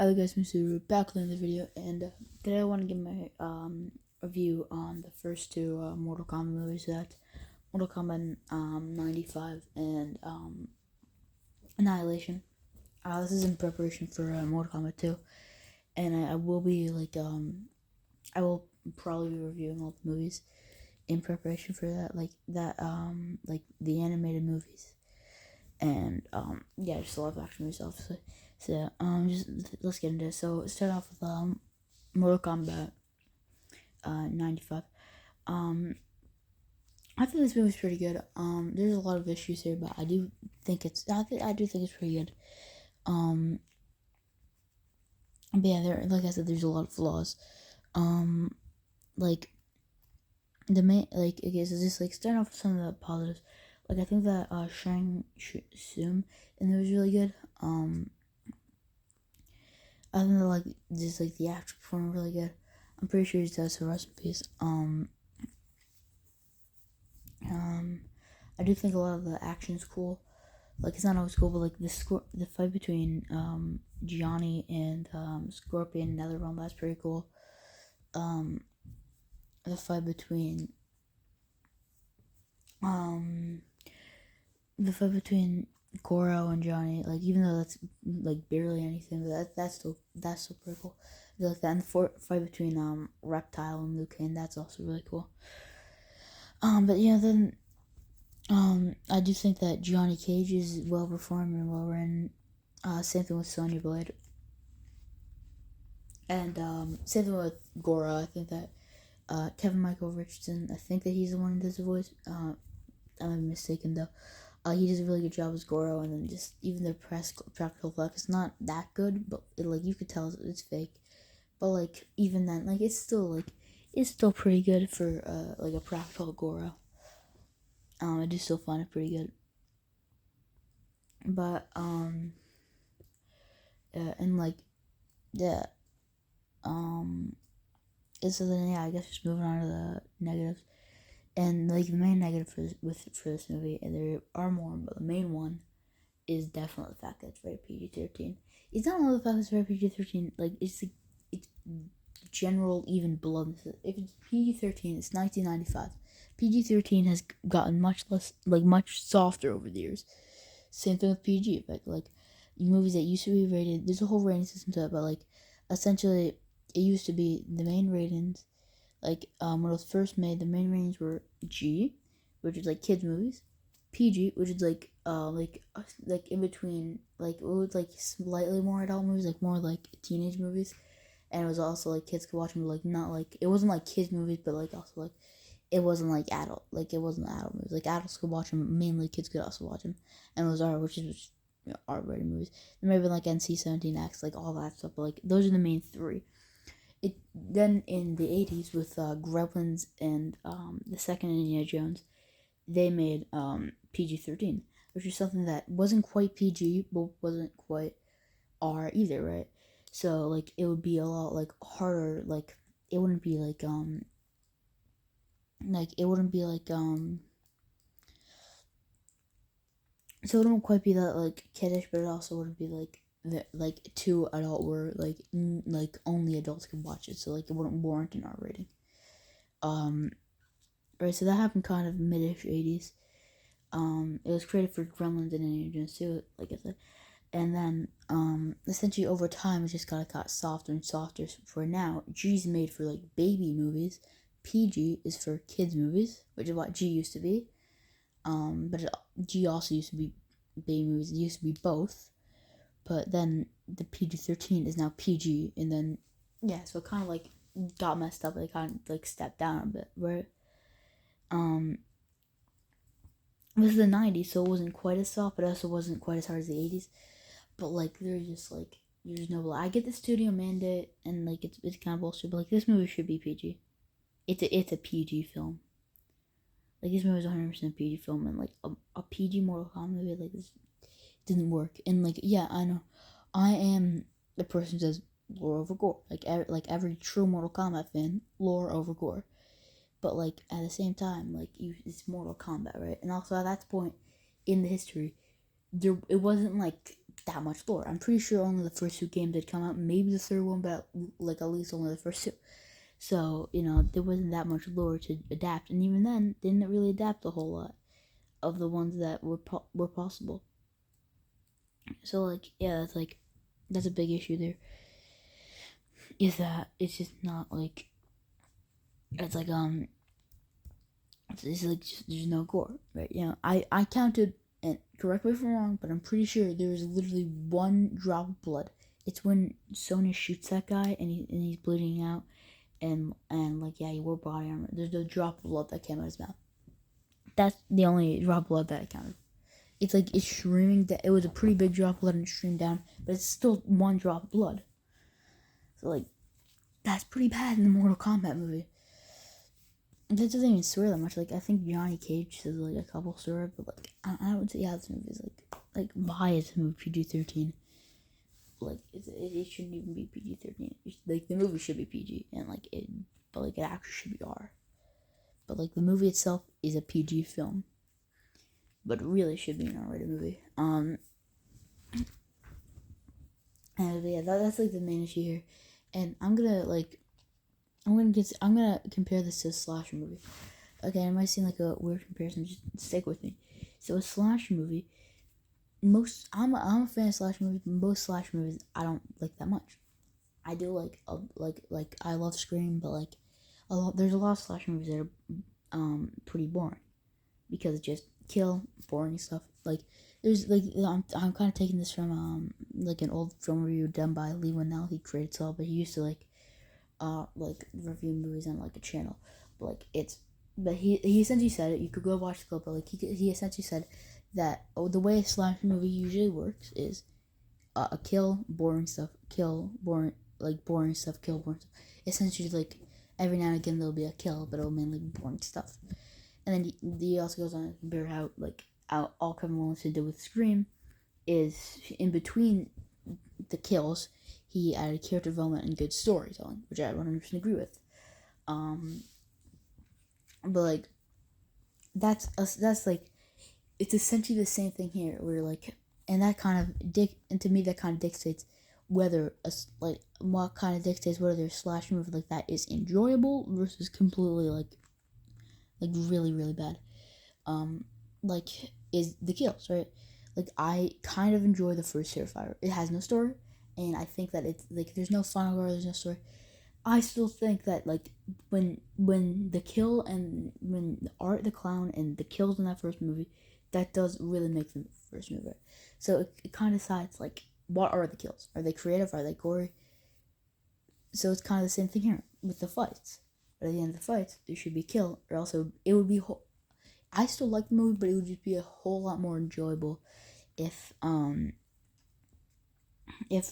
Hello guys, Mr. back in the video, and today I want to give my review on the first two Mortal Kombat movies. That's Mortal Kombat 95 and Annihilation. This is in preparation for Mortal Kombat 2, and I will be I will probably be reviewing all the movies in preparation for that, like the animated movies, and yeah, just a lot of action movies, obviously. So just let's get into it. So start off with Mortal Kombat 95. I think this movie's pretty good. There's a lot of issues here, but I do think it's pretty good. But yeah, like I said, there's a lot of flaws. Like the main, okay, so just starting off with some of the positives. Like I think that Shang Tsung and it was really good. I think that the actor performed really good. I'm pretty sure he's dead, so rest in peace. I do think a lot of the action is cool. Like it's not always cool, but like the fight between Gianni and Scorpion and NetherRealm, that's pretty cool. The fight between Goro and Johnny, like even though that's like barely anything, but that's still pretty cool. I feel like that, and the fight between Reptile and Liu Kang, that's also really cool. But yeah, then I do think that Johnny Cage is well performed and well written. Same thing with Sonya Blade. And same thing with Goro. I think that Kevin Michael Richardson, I think that he's the one who does the voice. I'm mistaken though. He does a really good job as Goro, and then just even the practical effects, it's not that good, but you could tell it's fake. But even then, it's still pretty good for a practical Goro. I do still find it pretty good. But and so then yeah, I guess just moving on to the negatives. And the main negative for this movie, and there are more, but the main one is definitely the fact that it's rated PG-13. It's not only the fact that it's rated PG-13, it's general even bluntness. If it's PG-13, it's 1995. PG-13 has gotten much softer over the years. Same thing with PG, but movies that used to be rated, there's a whole rating system to it, but essentially it used to be the main ratings. When it was first made, the main ratings were G, which is kids movies, PG, which is in between, it was slightly more adult movies, more teenage movies, and it was also kids could watch them, but not it wasn't kids movies, but also it wasn't adult, it wasn't adult movies, adults could watch them, mainly kids could also watch them, and it was R, which is R-rated movies. There may have been NC-17X, all that stuff, but those are the main three. It then in the 80s with Gremlins and the second Indiana Jones, they made PG-13, which is something that wasn't quite PG but wasn't quite R either, right? So it would be a lot harder, it wouldn't be it wouldn't be so it wouldn't quite be that kiddish, but it also wouldn't be too adult where only adults can watch it, so it wouldn't warrant an R rating. Right, so that happened kind of mid-ish 80s. It was created for Gremlins and Indiana Jones 2, like I said, and then essentially over time it just got softer and softer. For now, G's made for baby movies, PG is for kids movies, which is what G used to be. But G also used to be baby movies. It used to be both. But then the PG-13 is now PG, and then yeah, so it kind of got messed up. They kind of stepped down a bit, right? This is the 90s, so it wasn't quite as soft, but also wasn't quite as hard as the 80s. But there's just there's no. I get the studio mandate, and it's kind of bullshit. But this movie should be PG. It's a PG film. This movie is 100% PG film, and a PG Mortal Kombat movie this didn't work. And yeah, I know I am the person who says lore over gore, every true Mortal Kombat fan, lore over gore, but at the same time, it's Mortal Kombat, right? And also at that point in the history, it wasn't that much lore. I'm pretty sure only the first 2 games had come out, maybe the third one, but like at least only the first 2. So, there wasn't that much lore to adapt, and even then, they didn't really adapt a whole lot of the ones that were possible. So, like, yeah, that's a big issue there. Is that it's just not like, it's like, it's like there's no gore, right? I counted, and correct me if I'm wrong, but I'm pretty sure there was literally 1 drop of blood. It's when Sonya shoots that guy and he's bleeding out, and like, yeah, he wore body armor. There's no drop of blood that came out of his mouth. That's the only drop of blood that I counted. It's like it's streaming. It was a pretty big drop of blood and it streamed down, but it's still 1 drop of blood. So like, that's pretty bad in the Mortal Kombat movie. And that doesn't even swear that much. Like, I think Johnny Cage says like a couple swear, but like I would say, yeah, this movie is like why is the movie PG-13? Like it shouldn't even be PG-13. Like the movie should be PG, and like it, but like it actually should be R. But like the movie itself is a PG film, but it really should be an R-rated movie. And yeah, that's like the main issue here. And I'm gonna compare this to a slasher movie. Okay, it might seem like a weird comparison. Just stick with me. So a slasher movie, I'm a fan of slasher movies. Most slasher movies I don't like that much. I do like I love Scream, but like there's a lot of slasher movies that are pretty boring because it just kill, boring stuff. Like there's like I'm kind of taking this from like an old film review done by Lee Winnell. He created Saw, but he used to like review movies on like a channel. But like he essentially said it. You could go watch the clip, but like he essentially said that the way a slasher movie usually works is a kill, boring stuff, kill, boring stuff, kill, boring stuff. Essentially, like every now and again there'll be a kill, but it'll mainly be boring stuff. And then he also goes on to compare how all Kevin Williams did with Scream is in between the kills he added character development and good storytelling, which I 100% agree with. But like that's like it's essentially the same thing here, where like, and that kind of and to me that kind of dictates whether what kind of dictates whether a slash movie like that is enjoyable versus completely like really really bad. Like is the kills, right? Like I kind of enjoy the first Terrifier. It has no story, and I think that it's like there's no final girl, there's no story. I still think that like when the kill and when Art the Clown and the kills in that first movie, that does really make the first movie. So it kind of decides like what are the kills? Are they creative? Are they gory? So it's kind of the same thing here with the fights. But at the end of the fights, there should be kill, or else it would be. I still like the movie, but it would just be a whole lot more enjoyable if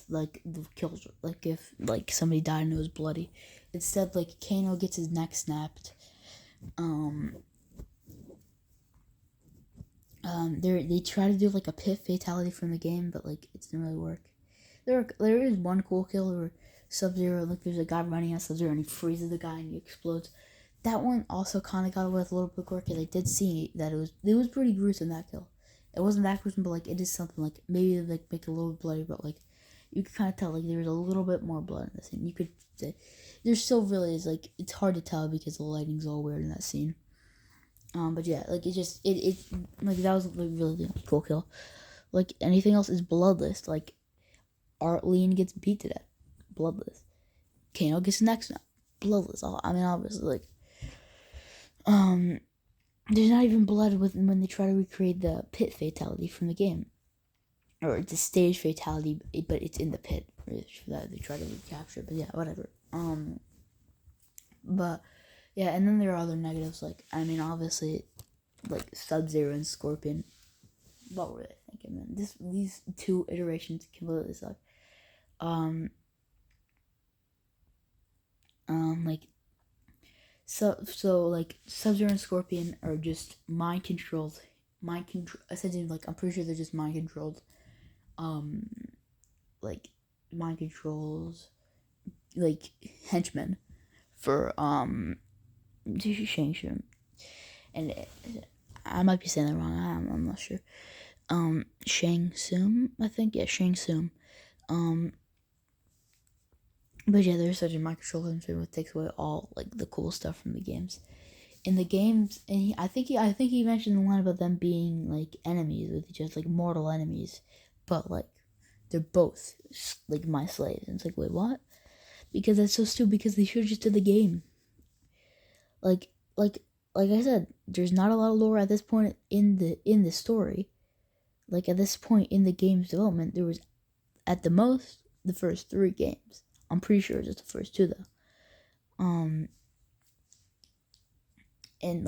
like the kills, like if like somebody died and it was bloody. Instead, like Kano gets his neck snapped. They try to do like a pit fatality from the game, but like it didn't really work. There is one cool kill where Sub-Zero, like there's a guy running at Sub-Zero and he freezes the guy and he explodes. That one also kind of got away with a little bit quirky. I did see that it was pretty gruesome, that kill. It wasn't that gruesome, but like it is something like maybe like make it a little bit bloody, but like you could kind of tell like there was a little bit more blood in this scene. You could say there still really is, like it's hard to tell because the lighting's all weird in that scene. But yeah, like it like that was like really, really cool kill. Like anything else is bloodless. Like Arlene gets beat to death, bloodless. Kano gets the neck snap, bloodless. I mean, obviously, like there's not even blood when they try to recreate the pit fatality from the game, or the stage fatality, but it's in the pit. That they try to recapture, but yeah, whatever. But yeah, and then there are other negatives. Like I mean, obviously, like Sub-Zero and Scorpion. What were they thinking, man? These 2 iterations completely suck. Like so like Sub-Zero and Scorpion are just essentially, like I'm pretty sure they're just mind controlled, like mind controls, like henchmen for Shang Tsung, and I might be saying that wrong. I'm not sure. Shang Tsung, I think. Yeah, Shang Tsung. But yeah, there's such a microcontroller thing which takes away all like the cool stuff from the games. In the games, and I think he mentioned the line about them being like enemies with each other, like mortal enemies, but like they're both like my slaves. And it's like, wait, what? Because that's so stupid. Because they should have just did the game. Like like like I said, there's not a lot of lore at this point in the story. Like at this point in the game's development, there was at the most the first 3 games. I'm pretty sure it's just the first 2 though. And and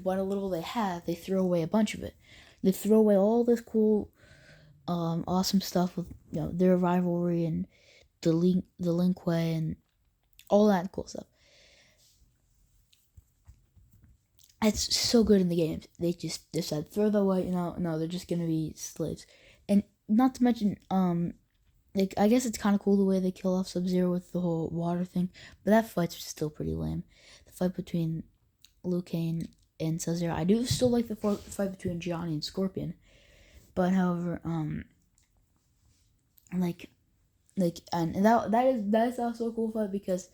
what little they have, they throw away a bunch of it. They throw away all this cool, awesome stuff with their rivalry and the Lin Kuei and all that cool stuff. It's so good in the games. They just decide throw that away. No, they're just gonna be slaves, and not to mention, like I guess it's kind of cool the way they kill off Sub-Zero with the whole water thing, but that fight's still pretty lame. The fight between Liu Kang and Sub-Zero, I do still like the fight between Johnny and Scorpion, but however, and that is also a cool fight because,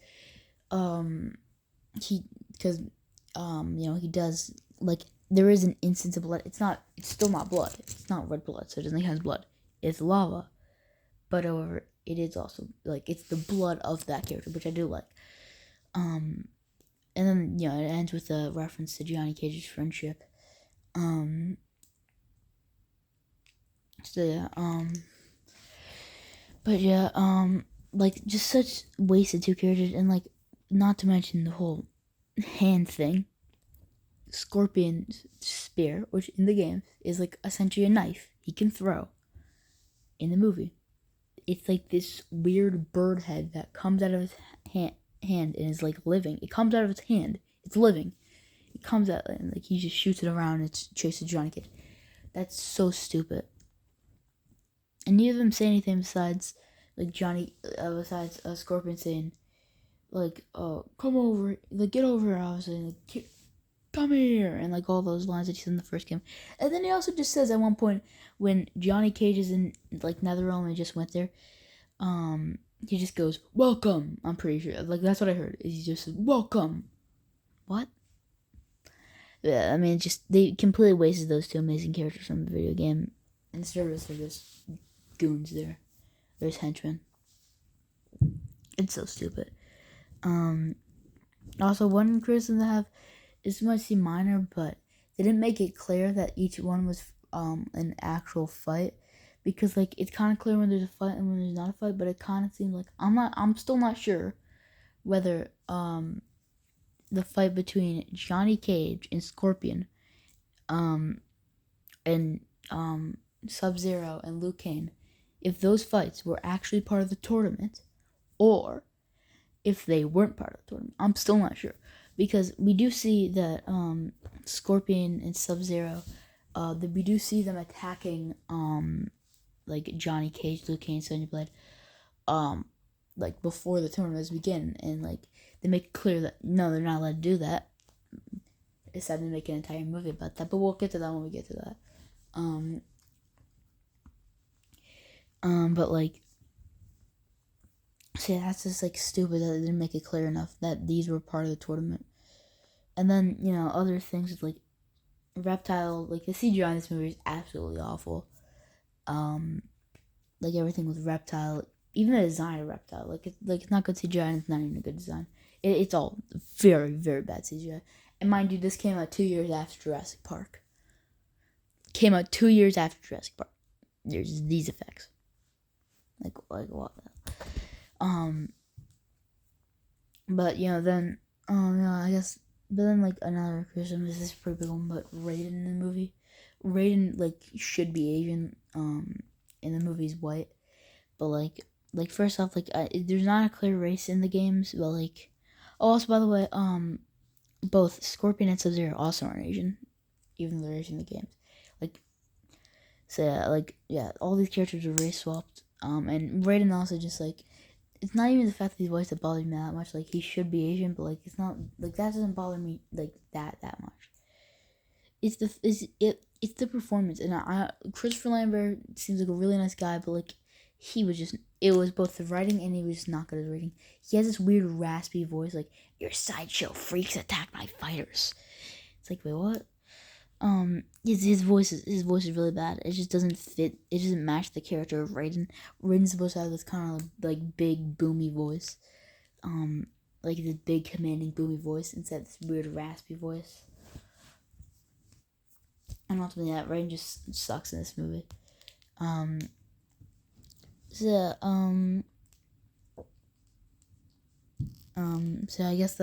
he does like there is an instance of blood. It's still not blood. It's not red blood, so it doesn't have blood. It's lava. But however, it is also like it's the blood of that character, which I do like. And then it ends with a reference to Johnny Cage's friendship. So yeah. But yeah. Like just such wasted 2 characters, and like not to mention the whole hand thing. Scorpion's spear, which in the game is like essentially a knife he can throw. In the movie, it's like this weird bird head that comes out of his hand and is like living. It comes out of his hand. It's living. It comes out and like he just shoots it around and it chases Johnny Cage. That's so stupid. And neither of them say anything besides like besides Scorpion saying like, come over, like get over here. I was saying like, come here, and like all those lines that he said in the first game. And then he also just says at one point when Johnny Cage is in like Netherrealm and just went there, he just goes, welcome. I'm pretty sure, like that's what I heard. He just says, welcome. What? Yeah, I mean, just they completely wasted those 2 amazing characters from the video game. Instead of they're just goons there. There's henchmen. It's so stupid. Also, one criticism I have, this might seem minor, but they didn't make it clear that each one was an actual fight, because like it's kind of clear when there's a fight and when there's not a fight, but it kind of seems like I'm still not sure whether the fight between Johnny Cage and Scorpion, and Sub-Zero and Liu Kang, if those fights were actually part of the tournament, or if they weren't part of the tournament. I'm still not sure. Because we do see that Scorpion and Sub-Zero, we do see them attacking like Johnny Cage, Liu Kang, Sonya Blade, like before the tournaments begin, and like they make it clear that no, they're not allowed to do that. Instead, they make an entire movie about that, but we'll get to that when we get to that. But like, see, that's just like stupid that they didn't make it clear enough that these were part of the tournament. And then other things like Reptile, like the CGI in this movie is absolutely awful. Like everything with Reptile, even the design of Reptile, like it's not good CGI and it's not even a good design. It's all very, very bad CGI. And mind you, this came out 2 years after Jurassic Park. Came out 2 years after Jurassic Park. There's these effects. Like what? But then I guess. But then like another criticism, this is a pretty big one, but Raiden in the movie, Raiden like should be Asian. In the movie's white, but like first off, like there's not a clear race in the games, but like also by the way, both Scorpion and Sub-Zero also aren't Asian, even though they're Asian in the games. Like, so yeah, all these characters are race swapped. And Raiden also just like, it's not even the fact that he's white that bothers me that much. Like he should be Asian, but like it's not like that doesn't bother me like that much. it's the performance, and Christopher Lambert seems like a really nice guy, but like it was both the writing and he was just not good at reading. He has this weird raspy voice, like your sideshow freaks attack my fighters. It's like, wait, what? His voice is really bad. It just doesn't fit. It doesn't match the character of Raiden. Raiden's supposed to have this kind of like big boomy voice, like this big commanding boomy voice instead of this weird raspy voice. And ultimately, that Raiden just sucks in this movie. So I guess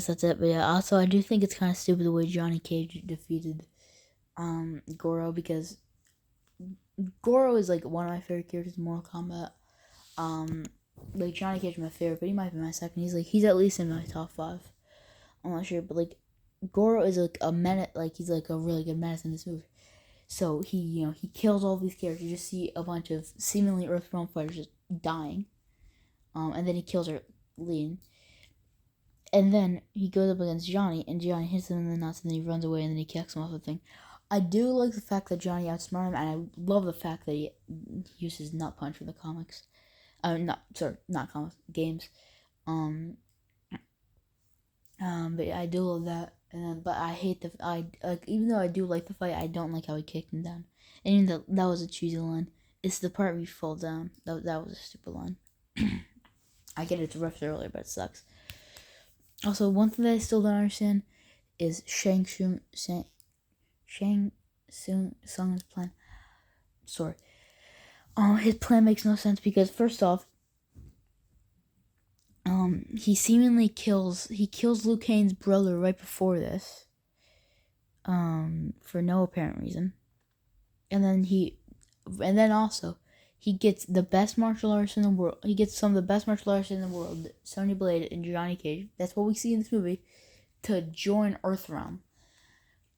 that's it. But yeah, also I do think it's kind of stupid the way Johnny Cage defeated Goro, because Goro is like one of my favorite characters in Mortal Kombat. Like Johnny Cage is my favorite, but he might be my second. He's at least in my top 5. I'm not sure, but like Goro is like a menace. Like he's like a really good menace in this movie. So he kills all these characters. You just see a bunch of seemingly Earthrealm fighters just dying. And then he kills her lead. And then he goes up against Johnny, and Johnny hits him in the nuts, and then he runs away, and then he kicks him off the thing. I do like the fact that Johnny outsmarted him, and I love the fact that he uses nut punch from the comics. Not comics, games. But I do love that. But I hate even though I do like the fight, I don't like how he kicked him down. And even that was a cheesy line. It's the part where he fall down. That was a stupid line. I get it's riffed earlier, but it sucks. Also, one thing that I still don't understand is Shang Tsung's plan. Sorry. His plan makes no sense because first off, he seemingly kills Liu Kang's brother right before this. For no apparent reason. And then also he gets the best martial artists in the world. He gets some of the best martial artists in the world, Sonya Blade and Johnny Cage. That's what we see in this movie, to join Earthrealm,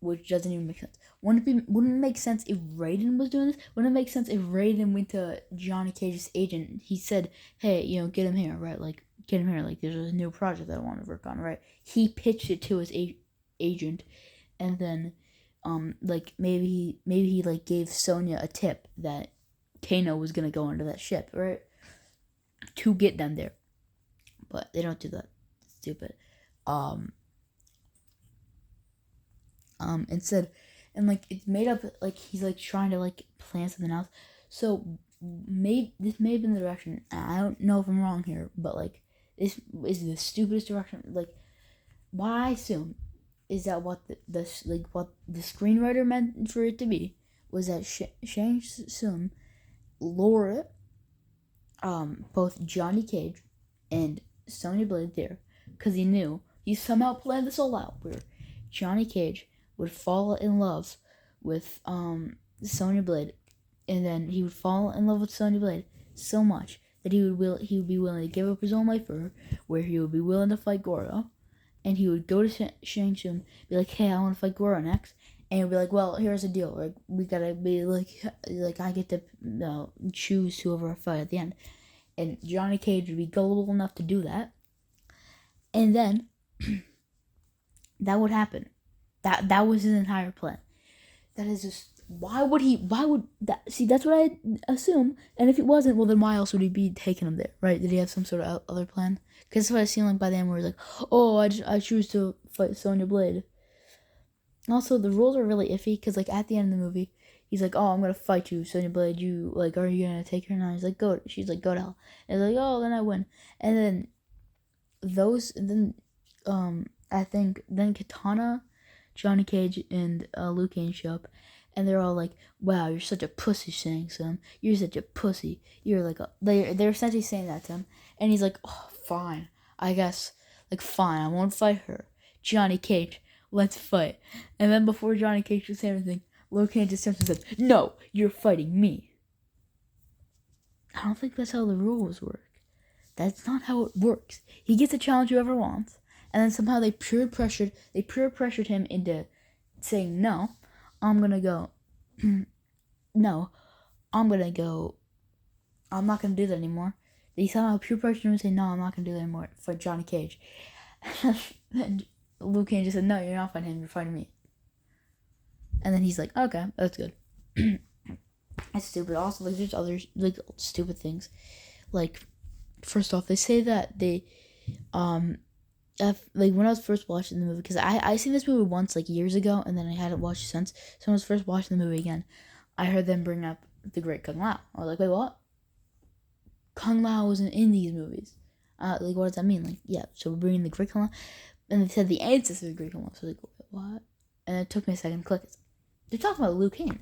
which doesn't even make sense. Wouldn't it make sense if Raiden was doing this? Wouldn't it make sense if Raiden went to Johnny Cage's agent? He said, "Hey, get him here, right? Like, get him here. Like, there's a new project that I want to work on, right?" He pitched it to his agent, and then, like maybe he like gave Sonya a tip that Kano was gonna go into that ship, right? To get them there, but they don't do that. It's stupid. Instead, and like it's made up like he's like trying to like plan something else. So this may have been the direction. I don't know if I'm wrong here, but like this is the stupidest direction. Like, what I assume is that what the screenwriter meant for it to be was that Shang Tsung lured both Johnny Cage and Sonya Blade there, because he somehow planned this all out where Johnny Cage would fall in love with Sonya Blade, and then he would fall in love with Sonya Blade so much that he would be willing to give up his own life for her, where he would be willing to fight Goro, and he would go to Shang Tsung, be like, "Hey, I want to fight Goro next," and he'd be like, "Well, here's the deal. Like, we gotta be like I get to choose whoever I fight at the end," and Johnny Cage would be gullible enough to do that, and then that would happen. That was his entire plan. That is just why would that? See, that's what I assume. And if it wasn't, well, then why else would he be taking him there, right? Did he have some sort of other plan? Because that's what I seen like by the end, where he's like, "Oh, I choose to fight Sonya Blade." Also, the rules are really iffy because like at the end of the movie, he's like, "Oh, I'm gonna fight you, Sonya Blade. You like, are you gonna take her now?" He's like, "Go." She's like, "Go to hell." And he's like, "Oh, then I win." And then I think then Katana, Johnny Cage, and Liu Kang show up, and they're all like, "Wow, you're such a pussy, Shang Tsung. You're such a pussy. You're like a..." They're essentially saying that to him, and he's like, "Oh, fine, I guess. Like, fine, I won't fight her. Johnny Cage, let's fight." And then before Johnny Cage could say anything, Liu Kang just turns and says, "No, you're fighting me." I don't think that's how the rules work. That's not how it works. He gets to challenge whoever wants, and then somehow they peer pressured him into saying, "No, I'm gonna go. No, I'm gonna go. I'm not gonna do that anymore." They somehow peer pressured him to say, "No, I'm not gonna do that anymore," for Johnny Cage. And Liu Kang just said, "No, you're not fighting him. You're fighting me." And then he's like, okay, that's good. It's stupid. Also, like, there's other like stupid things. Like, first off, they say that they, like when I was first watching the movie, because I seen this movie once like years ago, and then I hadn't watched it since. So when I was first watching the movie again, I heard them bring up the Great Kung Lao. I was like, wait, what? Kung Lao wasn't in these movies. Like, what does that mean? Like, yeah, so we're bringing the Great Kung Lao, and they said the ancestor of the Great Kung Lao. So I was like, what? And it took me a second to click. They're talking about Liu Kang.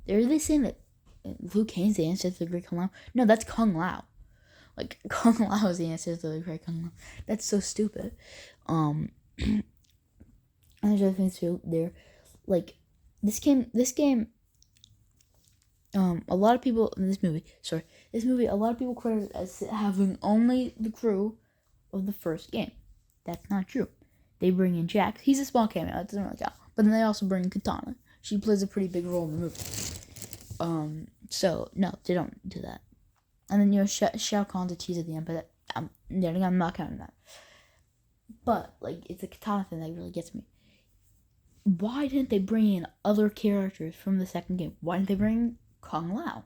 They're really saying that Liu Kang's the ancestor of the Great Kung Lao? No, that's Kung Lao. Like, Kung Lao is the ancestor of the Great Kung Lao. That's so stupid. And there's other things too. There, like, this game. A lot of people in this movie. A lot of people credit it as having only the crew of the first game. That's not true. They bring in Jax. He's a small cameo. It doesn't really count. But then they also bring in Katana. She plays a pretty big role in the movie. So no, they don't do that. And then Shao Kahn's a tease at the end, but I'm not counting that. But like, it's a Katana thing that really gets me. Why didn't they bring in other characters from the second game? Why didn't they bring Kung Lao?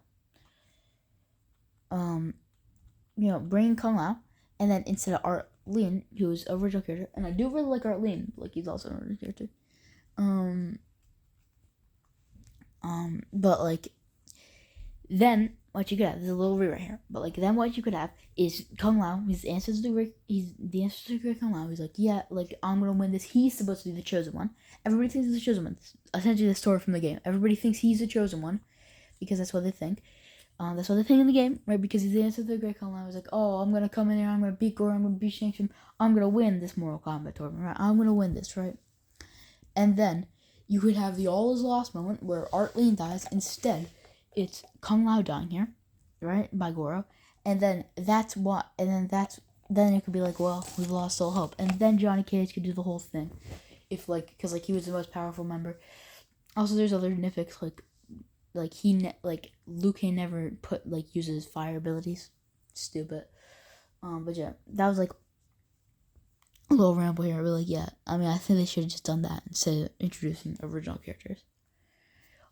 Bring Kung Lao, and then instead of Art Lin, who's a original character, and I do really like Art Lin, like he's also an original character. But like, then what you could have, there's a little rewrite here, but like, then what you could have is Kung Lao. He's the ancestor to Great Kung Lao. He's like, yeah, like, I'm gonna win this. He's supposed to be the chosen one. Everybody thinks he's the chosen one. It's essentially the story from the game. Everybody thinks he's the chosen one because that's what they think. That's what they think in the game, right? Because he's the ancestor to the Great Kung Lao. He's like, oh, I'm gonna come in here. I'm gonna beat Goro. I'm gonna beat Shang Tsung. I'm gonna win this Mortal Kombat tournament, right? I'm gonna win this, right? And then you could have the all is lost moment where Art Lin dies. Instead, it's Kung Lao dying here, right, by Goro, and then then it could be like, well, we've lost all hope, and then Johnny Cage could do the whole thing, if like, because like he was the most powerful member. Also, there's other nitpicks like Liu Kang never uses fire abilities, stupid. But yeah, that was like a little ramble here. But like, yeah, I mean, I think they should have just done that instead of introducing original characters.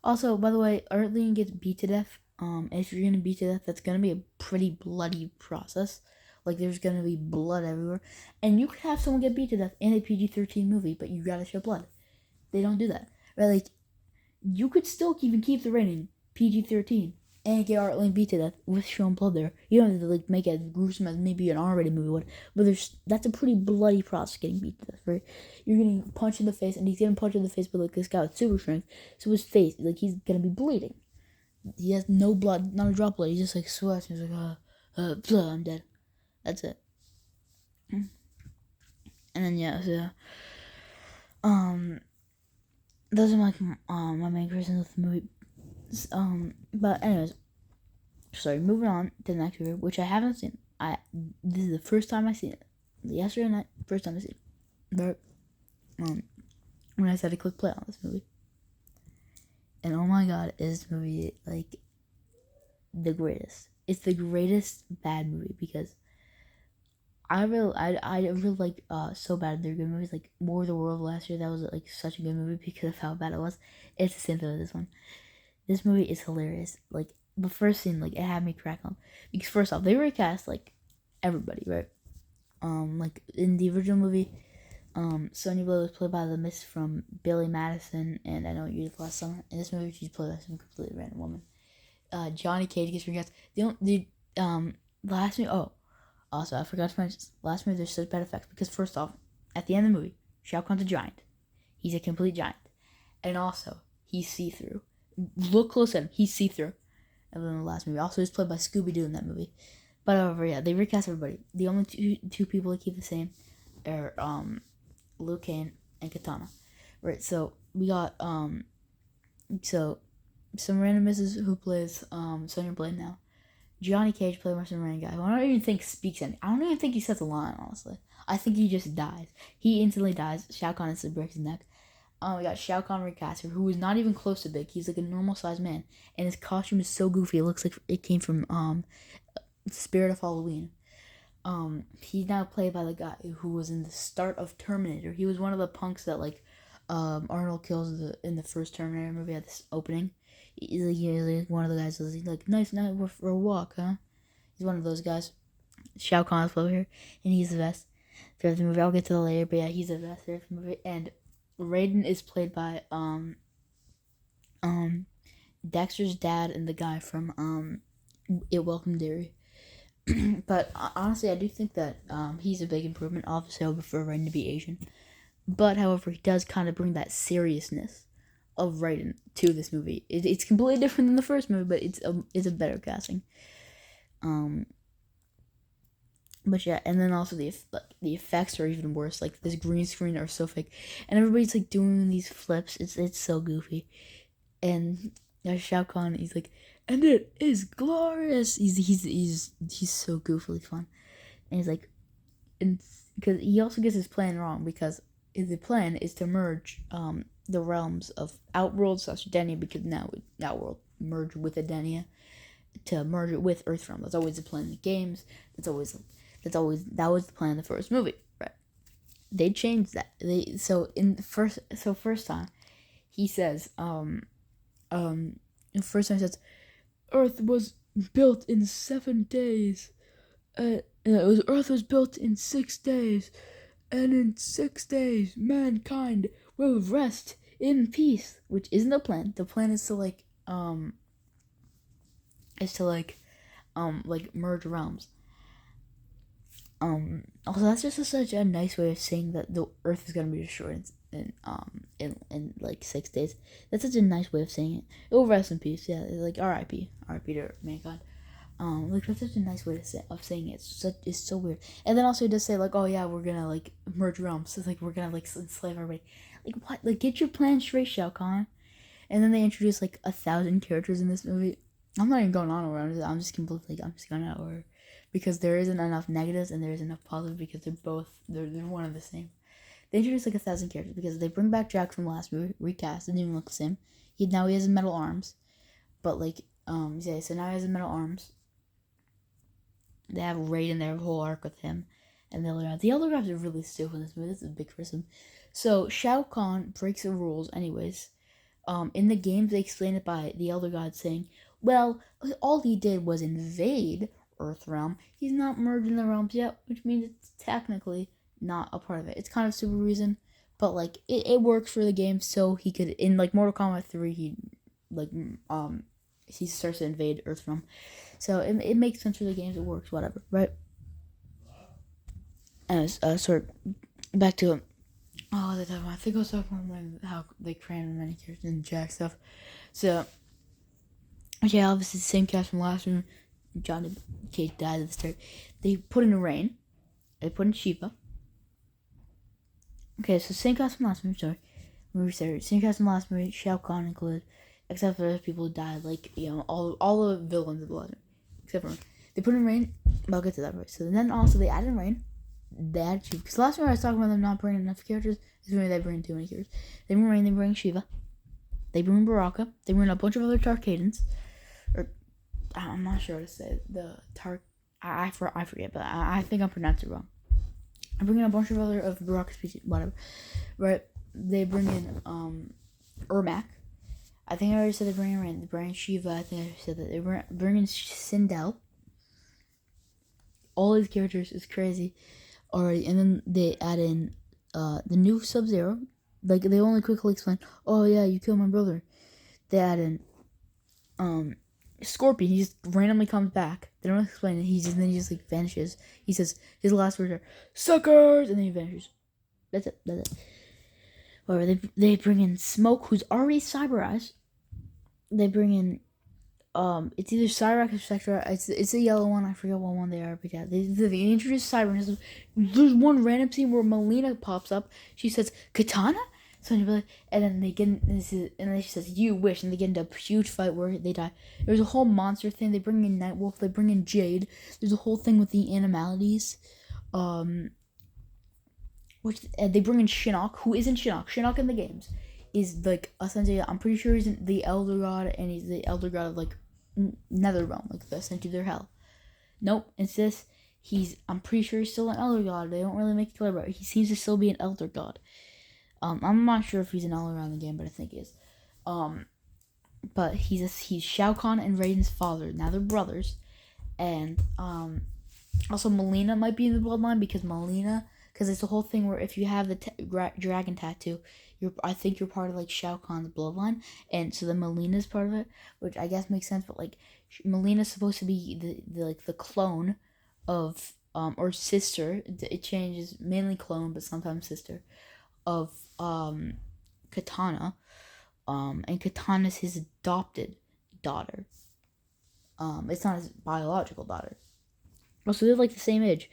Also, by the way, Art Lin gets beat to death. If you're gonna beat to death, that's gonna be a pretty bloody process. Like, there's gonna be blood everywhere, and you could have someone get beat to death in a PG-13 movie, but you gotta show blood. They don't do that, right? Like, you could still even keep the rating PG-13 and get Art Lin beat to death with showing blood there. You don't have to like make it as gruesome as maybe an R-rated movie would, but that's a pretty bloody process getting beat to death, right? You're getting punched in the face, and he's getting punched in the face by like this guy with super strength, so his face, like, he's gonna be bleeding. He has no blood, not a drop of blood. He just like sweats. He's like, blood, I'm dead. That's it. And then yeah, so those are like my main criticisms of the movie. But anyways, sorry. Moving on to the next review, which I haven't seen. This is the first time I seen it. Yesterday night, first time I seen it. But when I said to click play on this movie, and oh my god, is this movie like the greatest? It's the greatest bad movie because I really like So Bad They're Good movies, like War of the World last year. That was like such a good movie because of how bad it was. It's the same thing with this one. This movie is hilarious. Like, the first scene, like, it had me crack up. Because first off, they recast like everybody, right? Like in the original movie, Sonya Blade was played by the Miss from Billy Madison, and I Know What You Did Last Summer. In this movie, she's played by some completely random woman. Johnny Cage gets recast. The last movie. Oh, also I forgot to mention, last movie there's such bad effects because first off, at the end of the movie, Shao Kahn's a giant. He's a complete giant, and also he's see-through. Look close at him. He's see-through. And then the last movie, also he's played by Scooby-Doo in that movie. But however, yeah, they recast everybody. The only two people that keep the same are Liu Kang and Katana. Right, so we got so some random missus who plays Sonya Blade now. Johnny Cage played by some random guy who I don't even think speaks any. I don't even think he says a line, honestly. I think he just dies. He instantly dies. Shao Kahn instantly breaks his neck. We got Shao Kahn recasted, who is not even close to big. He's like a normal sized man, and his costume is so goofy. It looks like it came from Spirit of Halloween. He's now played by the guy who was in the start of Terminator. He was one of the punks that like Arnold kills in the first Terminator movie at this opening. He's like one of the guys is like, nice night for a walk, huh? He's one of those guys. Shao Kahn's over here, and he's the best throughout the movie. I'll get to that later, but yeah, he's the best throughout the movie. And Raiden is played by Dexter's dad and the guy from It Welcome Dairy. But honestly, I do think that he's a big improvement. Obviously, I would prefer Raiden to be Asian. But, however, he does kind of bring that seriousness of Raiden to this movie. It's completely different than the first movie, but it's a better casting. But yeah, and then also the effects are even worse. Like, this green screen are so fake. And everybody's, like, doing these flips. It's so goofy. And Shao Kahn, he's like, and it is glorious. He's so goofily fun. And he's like, and because he also gets his plan wrong, because the plan is to merge the realms of Outworld / Denia, because now Outworld merge with Edenia to merge it with Earthrealm. That's always the plan in the games. That was the plan in the first movie, right? They changed that. First time he says first time he says Earth was built in 7 days. Earth was built in 6 days, and in 6 days mankind will rest in peace, which isn't the plan. The plan is to merge realms. Also, that's just such a nice way of saying that the Earth is gonna be destroyed in like 6 days. That's such a nice way of saying it. It will rest in peace. Yeah, like R.I.P. to mankind. Like, that's such a nice way of saying it. It's so weird. And then also it does say, like, oh yeah, we're gonna like merge realms. So, like, we're gonna like enslave everybody. Like, what? Like, get your plan straight, Shao Kahn. And then they introduce like 1,000 characters in this movie. I'm not even going on around it. I'm just going out order, because there isn't enough negatives and there isn't enough positives, because they're one of the same. They introduce like 1,000 characters because they bring back Jack from last movie, recast, didn't even look the same. Now he has metal arms, but like yeah, so now he has metal arms. They have Raiden, their whole arc with him, and the other guys are really stupid in this movie. This is a big criticism. So Shao Kahn breaks the rules anyways. In the games, they explain it by the Elder God saying, well, all he did was invade Earthrealm. He's not merging the realms yet, which means it's technically not a part of it. It's kind of super reason, but like it works for the game. So he could, in like Mortal Kombat 3, he starts to invade Earthrealm. So it makes sense for the games. It works, whatever, right? Anyways, back to I think I was talking about how they crammed many characters in Jack stuff. So, okay, obviously the same cast from last one. Johnny Cage died at the start. They put in Rain. They put in Shiva. Okay, so same cast from last movie. Sorry, same cast from last movie. Shao Kahn included, except for those people who died, like all the villains of the last movie, except for they put in Rain. I'll get to that right. So then also they added Rain. They added Shiva, because last time I was talking about them not bringing enough characters. This movie they bring too many characters. They bring Rain. They bring Shiva. They bring Baraka. They bring a bunch of other Tarkadans. Or I'm not sure how to say it. The Tark. I forget, but I think I'm pronouncing it wrong. I bring in a bunch of other of Baraka species, whatever. Right? They bring in Ermac. I think I already said they bring in Rain. They bring in Shiva. I think I said that. They bring in Sindel. All these characters is crazy already, and then they add in the new Sub-Zero. Like, they only quickly explain, oh yeah, you killed my brother. They add in Scorpion. He just randomly comes back. They don't explain it. Then he just like vanishes. He says his last words are "suckers," and then he vanishes. That's it. Whatever. They bring in Smoke, who's already Cyber Eyes. They bring in it's either Cyrax or Sector. It's a yellow one. I forget what one they are, but yeah, they introduce Cybernism. There's one random scene where Melina pops up. She says Katana, and then they get and then she says you wish, and they get into a huge fight where they die. There's a whole monster thing. They bring in Nightwolf. They bring in Jade. There's a whole thing with the animalities. Which they bring in Shinnok, who isn't Shinnok. Shinnok in the games is like essentially, I'm pretty sure he's the Elder God, and he's the Elder God of like Netherrealm, like the center of their hell. Nope, it's this. I'm pretty sure he's still an Elder God. They don't really make it clear, but he seems to still be an Elder God. I'm not sure if he's an all around the game, but I think he is. But he's Shao Kahn and Raiden's father. Now they're brothers, and also Melina might be in the bloodline because it's the whole thing where if you have the dragon tattoo, I think you're part of like Shao Kahn's bloodline, and so the Melina's part of it, which I guess makes sense. But like Melina's supposed to be the clone of or sister. It changes, mainly clone, but sometimes sister of Katana. And Katana's his adopted daughter. It's not his biological daughter. Also, they're like the same age.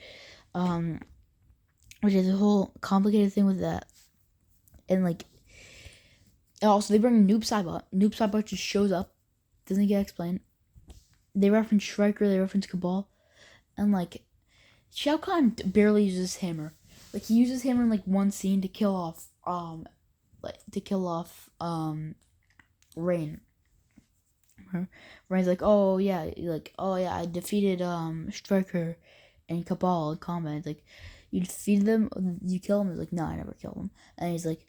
Which is a whole complicated thing with that. And like, also they bring Noob Saibot. Noob Saibot just shows up, doesn't get explained. They reference Striker, they reference Cabal, and like, Shao Kahn barely uses hammer. Like he uses hammer in like one scene to kill off Rain. Rain's like, oh yeah, I defeated Striker and Cabal in combat. It's like, you defeated them, you kill them. He's like, no, I never killed them. And he's like,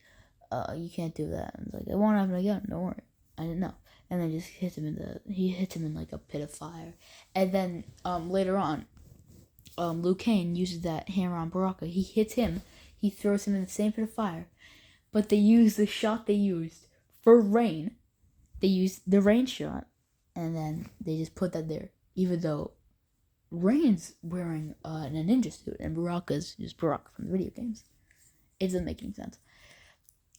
you can't do that. And it's like, it won't happen again. Don't worry, I didn't know. And then just hits him in like a pit of fire. And then later on, Liu Kang uses that hammer on Baraka. He hits him. He throws him in the same pit of fire. But they use the shot they used for Rain. They used the Rain shot, and then they just put that there. Even though Rain's wearing a ninja suit, and Baraka's just Baraka from the video games. It doesn't make any sense.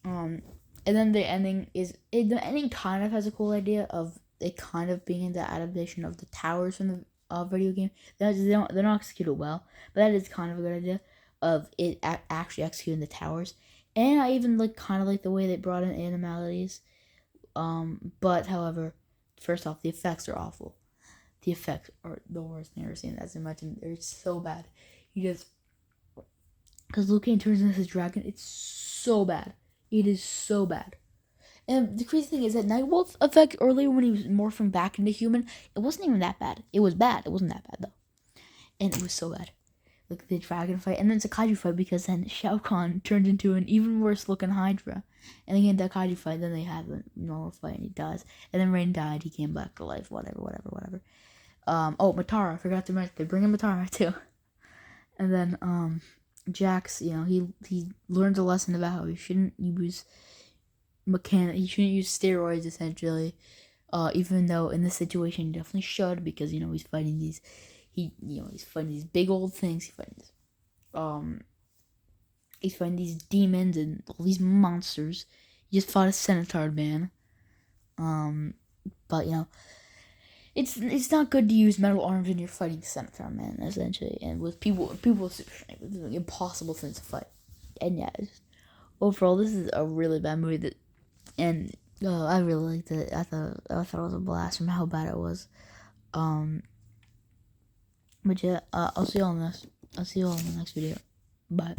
And then the ending kind of has a cool idea of it kind of being the adaptation of the towers from the video game. They're not executed well, but that is kind of a good idea of it actually executing the towers. And I even kind of like the way they brought in animalities. But however, first off, the effects are awful. The effects are the worst thing I've ever seen. As I mentioned, they're so bad. Because Liu Kang turns into his dragon, it's so bad. It is so bad. And the crazy thing is that Nightwolf effect earlier when he was morphing back into human, it wasn't even that bad. It was bad. It wasn't that bad though. And it was so bad. Like the dragon fight, and then it's a kaiju fight because then Shao Kahn turned into an even worse looking Hydra. And again, that kaiju fight, then they have a normal fight and he dies. And then Rain died, he came back to life, whatever. Matara, I forgot to mention, they bring in Matara too. And then Jax, he learns a lesson about how he shouldn't use steroids essentially. Even though in this situation he definitely should, because he's fighting these big old things. He's fighting these demons and all these monsters. He just fought a Centaur man. But it's not good to use metal arms when you're fighting Centaur man, essentially, and with people with super strength. It's an impossible thing to fight. And yeah, overall, this is a really bad movie. I really liked it. I thought it was a blast from how bad it was. But yeah, I'll see you all in the next video. Bye.